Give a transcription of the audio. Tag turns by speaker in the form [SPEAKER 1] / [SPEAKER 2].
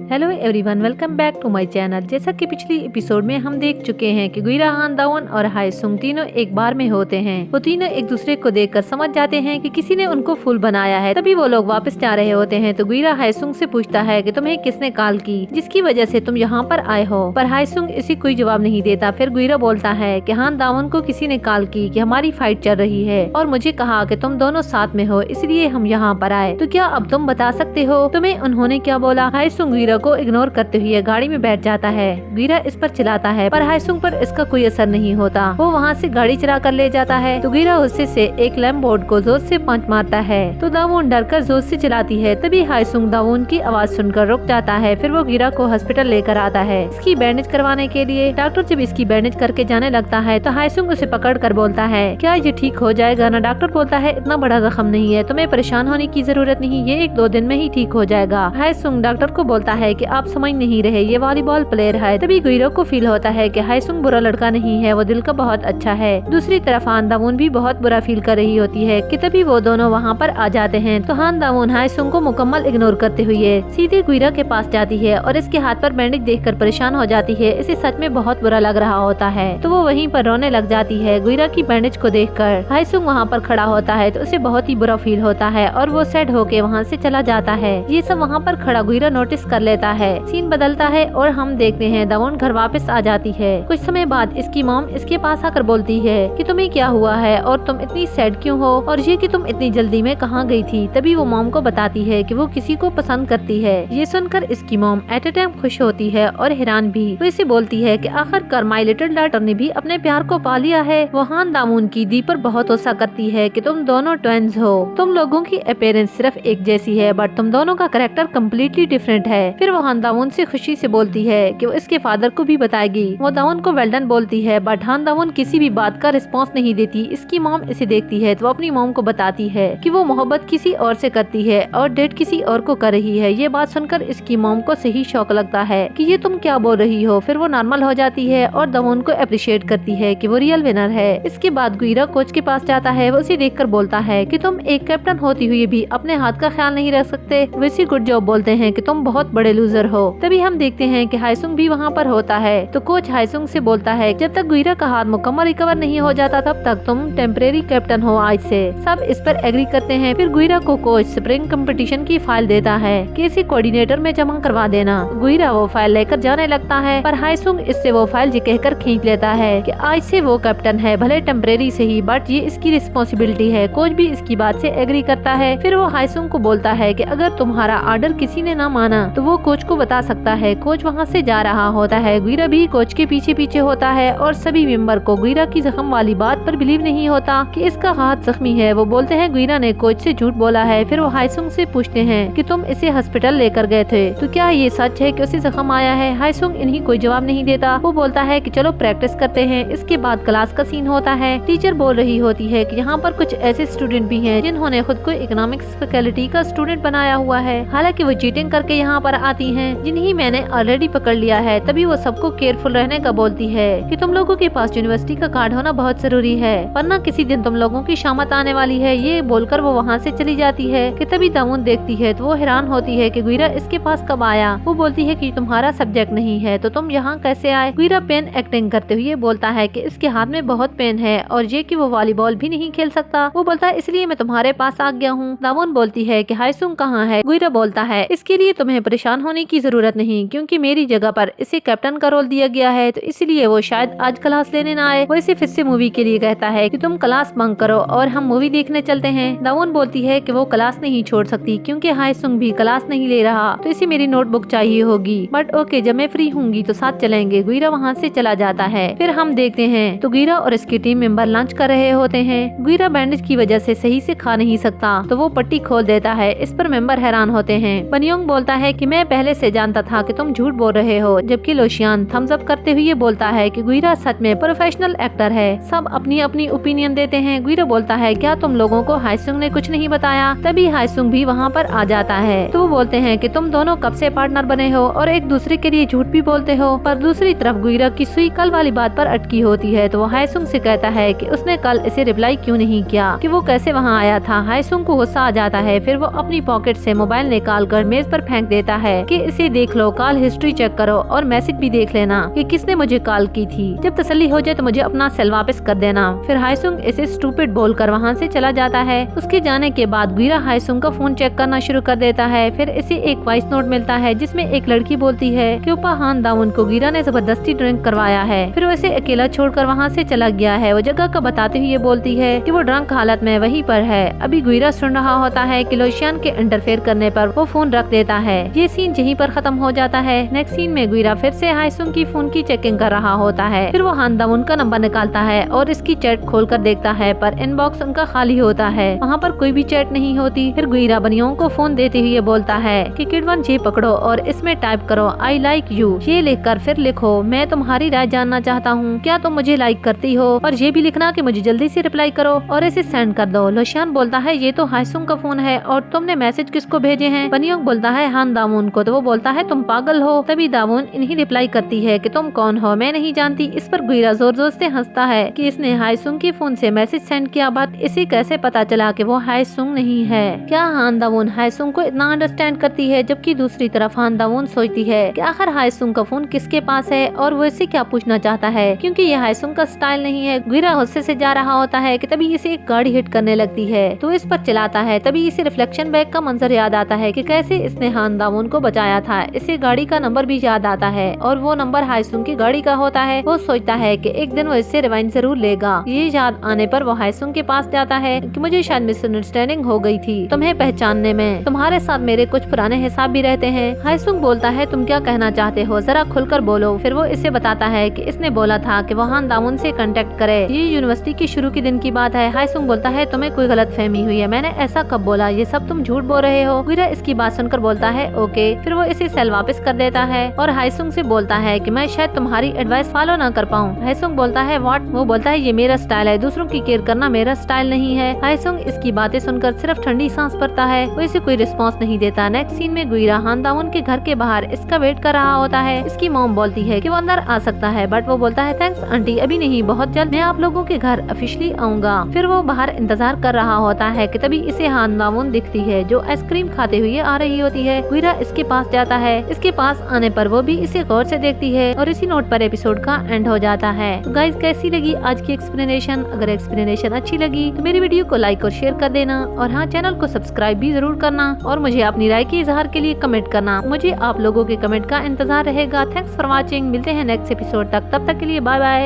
[SPEAKER 1] Hello everyone, welcome back to my channel. जैसा कि पिछली एपिसोड में हम देख चुके हैं कि गुइरा, हान दावोन और हायसुंग तीनों एक बार में होते हैं। वो तीनों एक दूसरे को देखकर समझ जाते हैं कि किसी ने उनको फूल बनाया है। तभी वो लोग वापस जा रहे होते हैं तो गुइरा हायसुंग से पूछता है कि तुम्हें किसने कॉल की जिसकी वजह से तुम यहाँ पर आए हो, पर हायसुंग इसी कोई जवाब नहीं देता। फिर गुइरा बोलता है कि हान दावोन को किसी ने कॉल की कि हमारी फाइट चल रही है और मुझे कहा कि तुम दोनों साथ में हो, इसलिए हम यहाँ पर आए। तो क्या अब तुम बता सकते हो तुम्हें उन्होंने क्या बोला? हायसुंग गुइरा को इग्नोर करते हुए गाड़ी में बैठ जाता है। गुइरा इस पर चिल्लाता है पर हायसुंग पर इसका कोई असर नहीं होता। वो वहाँ से गाड़ी चला कर ले जाता है तो गुइरा गुस्से से एक लैम्प बोर्ड को जोर से पंच मारता है तो दावोन डरकर जोर से चिल्लाती है। तभी हायसुंग दावोन की आवाज सुनकर रुक जाता है। फिर वो गुइरा को हॉस्पिटल लेकर आता है इसकी बैंडेज करवाने के लिए। डॉक्टर जब इसकी बैंडेज करके जाने लगता है तो हायसुंग उसे पकड़ कर बोलता है क्या ये ठीक हो जाएगा ना? डॉक्टर बोलता है इतना बड़ा जख्म नहीं है, तुम्हें परेशान होने की जरूरत नहीं, ये 1-2 दिन में ही ठीक हो जाएगा। हायसुंग डॉक्टर को बोलता है कि आप समझ नहीं रहे, ये वॉलीबॉल प्लेयर है। तभी गुइरा को फील होता है कि हायसुंग बुरा लड़का नहीं है, वो दिल का बहुत अच्छा है। दूसरी तरफ हान दावोन भी बहुत बुरा फील कर रही होती है कि तभी वो दोनों वहाँ पर आ जाते हैं तो हान दावोन हायसुंग को मुकम्मल इग्नोर करते हुए सीधे गुइरा के पास जाती है और इसके हाथ पर बैंडेज देखकर परेशान हो जाती है। इसे सच में बहुत बुरा लग रहा होता है तो वो वहीं पर रोने लग जाती है। गुइरा की बैंडेज को देखकर हायसुंग वहाँ पर खड़ा होता है तो उसे बहुत ही बुरा फील होता है और वो सैड होके वहाँ से चला जाता है। ये सब वहाँ पर खड़ा गुइरा नोटिस कर लेता है। सीन बदलता है और हम देखते हैं दावोन घर वापस आ जाती है। कुछ समय बाद इसकी मॉम इसके पास आकर बोलती है कि तुम्हें क्या हुआ है और तुम इतनी सैड क्यों हो और ये कि तुम इतनी जल्दी में कहाँ गई थी। तभी वो मॉम को बताती है कि वो किसी को पसंद करती है। ये सुनकर इसकी मॉम एट ए टाइम खुश होती है और हैरान भी। वो इसे बोलती है कि आखिरकार माय लिटिल डॉटर ने भी अपने प्यार को पा लिया है। वो हान दावोन की दी पर बहुत गुस्सा करती है कि तुम दोनों ट्विंस हो, तुम लोगों की अपीयरेंस सिर्फ एक जैसी है बट तुम दोनों का कैरेक्टर कम्प्लीटली डिफरेंट है। फिर वो हान दावोन से खुशी से बोलती है कि वो इसके फादर को भी बताएगी। वो दावोन को वेल्डन बोलती है बट हान दावोन किसी भी बात का रिस्पॉन्स नहीं देती। इसकी मॉम इसे देखती है तो वो अपनी मॉम को बताती है कि वो मोहब्बत किसी और से करती है और डेट किसी और को कर रही है। ये बात सुनकर इसकी मॉम को सही शौक लगता है कि ये तुम क्या बोल रही हो। फिर वो नॉर्मल हो जाती है और दावोन को अप्रिशिएट करती है कि वो रियल विनर है। इसके बाद गुइरा कोच के पास जाता है। वो उसे देखकर बोलता है कि तुम एक कैप्टन होती हुई भी अपने हाथ का ख्याल नहीं रख सकते, वैसी गुड जॉब बोलते हैं कि तुम बहुत बड़े लूजर हो। तभी हम देखते हैं कि हायसुंग भी वहाँ पर होता है तो कोच हायसुंग से बोलता है जब तक गुइरा का हाथ मुकम्मल रिकवर नहीं हो जाता तब तक तुम टेम्परेरी कैप्टन हो आज से। सब इस पर एग्री करते हैं। फिर गुइरा को कोच स्प्रिंग कंपटीशन की फाइल देता है कि इसे कोऑर्डिनेटर में जमा करवा देना। गुइरा वो फाइल लेकर जाने लगता है पर हायसुंग इससे वो फाइल जी कहकर खींच लेता है कि आज से वो कैप्टन है, भले टेम्परेरी से ही बट ये इसकी रिस्पॉन्सिबिलिटी है। कोच भी इसकी बात से एग्री करता है। फिर वो हायसुंग को बोलता है कि अगर तुम्हारा ऑर्डर किसी ने न माना तो वो कोच को बता सकता है। कोच वहाँ से जा रहा होता है। गुइरा भी कोच के पीछे पीछे होता है और सभी मेंबर को गुइरा की जख्म वाली बात पर बिलीव नहीं होता कि इसका हाथ जख्मी है। वो बोलते हैं गुइरा ने कोच से झूठ बोला है। फिर वो हायसुंग से पूछते हैं कि तुम इसे हॉस्पिटल लेकर गए थे तो क्या ये सच है कि उसे जख्म आया है? हायसुंग इन्हीं कोई जवाब नहीं देता। वो बोलता है कि चलो प्रैक्टिस करते हैं। इसके बाद क्लास का सीन होता है। टीचर बोल रही होती है कि यहाँ पर कुछ ऐसे स्टूडेंट भी हैं जिन्होंने खुद को इकोनॉमिक्स फैकल्टी का स्टूडेंट बनाया हुआ है, हालांकि वो चीटिंग करके यहाँ पर आती हैं, जिन्हें मैंने ऑलरेडी पकड़ लिया है। तभी वो सबको केयरफुल रहने का बोलती है कि तुम लोगों के पास यूनिवर्सिटी का कार्ड होना बहुत जरूरी है वरना किसी दिन तुम लोगों की शामत आने वाली है। ये बोलकर वो वहाँ से चली जाती है कि तभी दावोन देखती है तो वो हैरान होती है कि गुइरा इसके पास कब आया। वो बोलती है कि तुम्हारा सब्जेक्ट नहीं है तो तुम यहाँ कैसे आए? गुइरा पेन एक्टिंग करते हुए बोलता है कि इसके हाथ में बहुत पेन है और ये कि वो वॉलीबॉल भी नहीं खेल सकता। वो बोलता है इसलिए मैं तुम्हारे पास आ गया हूँ। दावोन बोलती है कि हायसुंग कहाँ है? गुइरा बोलता है इसके लिए तुम्हें परेशान होने की जरूरत नहीं क्योंकि मेरी जगह पर इसे कैप्टन का रोल दिया गया है तो इसलिए वो शायद आज क्लास लेने ना आए। वो इसे फिर से मूवी के लिए कहता है कि तुम क्लास बंक करो और हम मूवी देखने चलते हैं। दावोन बोलती है कि वो क्लास नहीं छोड़ सकती क्योंकि हायसुंग भी क्लास नहीं ले रहा तो इसे मेरी नोटबुक चाहिए होगी बट ओके जब मैं फ्री होंगी तो साथ चलेंगे। गुइरा वहाँ से चला जाता है। फिर हम देखते हैं तो गुइरा और इसकी टीम मेंबर लंच कर रहे होते हैं। गुइरा बैंडेज की वजह से सही से खा नहीं सकता तो वो पट्टी खोल देता है। इस पर मेंबर हैरान होते हैं। बनियोंग बोलता है कि मैं पहले से जानता था कि तुम झूठ बोल रहे हो, जबकि लोशियान थम्स अप करते हुए बोलता है कि गुइरा सच में प्रोफेशनल एक्टर है। सब अपनी अपनी ओपिनियन देते हैं। गुइरा बोलता है क्या तुम लोगों को हायसुंग ने कुछ नहीं बताया? तभी हायसुंग भी वहाँ पर आ जाता है तो वो बोलते हैं कि तुम दोनों कब से पार्टनर बने हो और एक दूसरे के लिए झूठ भी बोलते हो। पर दूसरी तरफ गुइरा की सुई कल वाली बात पर अटकी होती है तो वो हायसुंग से कहता है कि उसने कल इसे रिप्लाई क्यों नहीं किया, कि वो कैसे वहाँ आया था। हायसुंग को गुस्सा आ जाता है। फिर वो अपनी पॉकेट से मोबाइल निकाल कर मेज पर फेंक देता है है कि इसे देख लो, कॉल हिस्ट्री चेक करो और मैसेज भी देख लेना कि किसने मुझे कॉल की थी। जब तसल्ली हो जाए तो मुझे अपना सेल वापस कर देना। फिर हायसुंग इसे स्टूपिड बोलकर वहाँ से चला जाता है। उसके जाने के बाद गुइरा हायसुंग का फोन चेक करना शुरू कर देता है। फिर इसे एक वॉइस नोट मिलता है जिसमें एक लड़की बोलती है कि ओपा हान दावुन को गुइरा ने जबरदस्ती ड्रिंक करवाया है, फिर वो इसे अकेला छोड़कर वहाँ से चला गया है। वो जगह का बताते हुए बोलती है कि वो ड्रंक हालत में वहीं पर है। अभी गुइरा सुन रहा होता है कि लोशियान के इंटरफेयर करने पर वो फोन रख देता है। ये सीन यहीं पर खत्म हो जाता है। नेक्स्ट सीन में गुइरा फिर से हायसुंग की फोन की चेकिंग कर रहा होता है। फिर वो हान दावुन का नंबर निकालता है और इसकी चैट खोल कर देखता है, पर इनबॉक्स उनका खाली होता है, वहाँ पर कोई भी चैट नहीं होती। फिर गुइरा बनियों को फोन देते हुए बोलता है कि किड 1 ये पकड़ो और इसमें टाइप करो आई लाइक यू। ये लिखकर फिर लिखो मैं तुम्हारी राय जानना चाहता हूँ, क्या तुम मुझे लाइक करती हो, और ये भी लिखना कि मुझे जल्दी से रिप्लाई करो और इसे सेंड कर दो। लोशियान बोलता है ये तो हायसुंग का फोन है और तुमने मैसेज किसको भेजे हैं? बनियोंग बोलता है हान दावुन को, तो वो बोलता है तुम पागल हो। तभी दावुन इन्हीं रिप्लाई करती है कि तुम कौन हो, मैं नहीं जानती। इस पर गुइरा जोर जोर से हंसता है कि इसने हायसुंग के फोन से मैसेज सेंड किया, बट इसे कैसे पता चला कि वो हायसुंग नहीं है? क्या हान दावुन हायसुंग को इतना अंडरस्टैंड करती है? जबकि दूसरी तरफ हान दावुन सोचती है कि आखिर हायसुंग का फोन किसके पास है और वो इससे क्या पूछना चाहता है, क्योंकि ये हायसुंग का स्टाइल नहीं है। गुइरा गुस्से से जा रहा होता है कि तभी इसे एक गाड़ी हिट करने लगती है, तो इस पर चलाता है। तभी इसे रिफ्लेक्शन बैग का मंजर याद आता है कि कैसे इसने हान दावुन को बचाया था। इसे गाड़ी का नंबर भी याद आता है और वो नंबर हायसुंग की गाड़ी का होता है। वो सोचता है कि एक दिन वो इससे रिवाइंड जरूर लेगा। ये याद आने पर वो हायसुंग के पास जाता है कि मुझे शायद मिसअंडरस्टैंडिंग हो गई थी तुम्हें पहचानने में, तुम्हारे साथ मेरे कुछ पुराने हिसाब भी रहते हैं। हायसुंग बोलता है तुम क्या कहना चाहते हो, जरा खुलकर बोलो। फिर वो इसे बताता है कि इसने बोला था कि वो हान दावुन से कांटेक्ट करे। ये यूनिवर्सिटी की शुरू के दिन की बात है। हायसुंग बोलता है तुम्हें कोई गलतफहमी हुई है, मैंने ऐसा कब बोला, ये सब तुम झूठ बोल रहे हो। गुइरा इसकी बात सुनकर बोलता है ओके। फिर वो इसे सेल वापस कर देता है और हायसुंग से बोलता है कि मैं शायद तुम्हारी एडवाइस फॉलो ना कर पाऊँ। हायसुंग बोलता है व्हाट? वो बोलता है ये मेरा स्टाइल है, दूसरों की केयर करना मेरा स्टाइल नहीं है। हायसुंग इसकी बातें सुनकर सिर्फ ठंडी सांस भरता है, वो इसे कोई रिस्पॉन्स नहीं देता। नेक्स्ट सीन में गुइरा हान दावुन के घर के बाहर इसका वेट कर रहा होता है। इसकी मॉम बोलती है कि वो अंदर आ सकता है, बट वो बोलता है थैंक्स आंटी, अभी नहीं, बहुत जल्द मैं आप लोगों के घर ऑफिशियली आऊंगा। फिर वो बाहर इंतजार कर रहा होता है कि तभी इसे हान दावुन दिखती है जो आइसक्रीम खाते हुए आ रही होती है। गुइरा इसके पास जाता है। इसके पास आने पर वो भी इसे गौर से देखती है और इसी नोट पर एपिसोड का एंड हो जाता है। तो गाइस कैसी लगी आज की एक्सप्लेनेशन? अगर एक्सप्लेनेशन अच्छी लगी तो मेरी वीडियो को लाइक और शेयर कर देना, और हाँ चैनल को सब्सक्राइब भी जरूर करना, और मुझे अपनी राय के इजहार के लिए कमेंट करना। मुझे आप लोगों के कमेंट का इंतजार रहेगा। Thanks for watching. मिलते हैं नेक्स्ट एपिसोड तक, तब तक के लिए बाय बाय।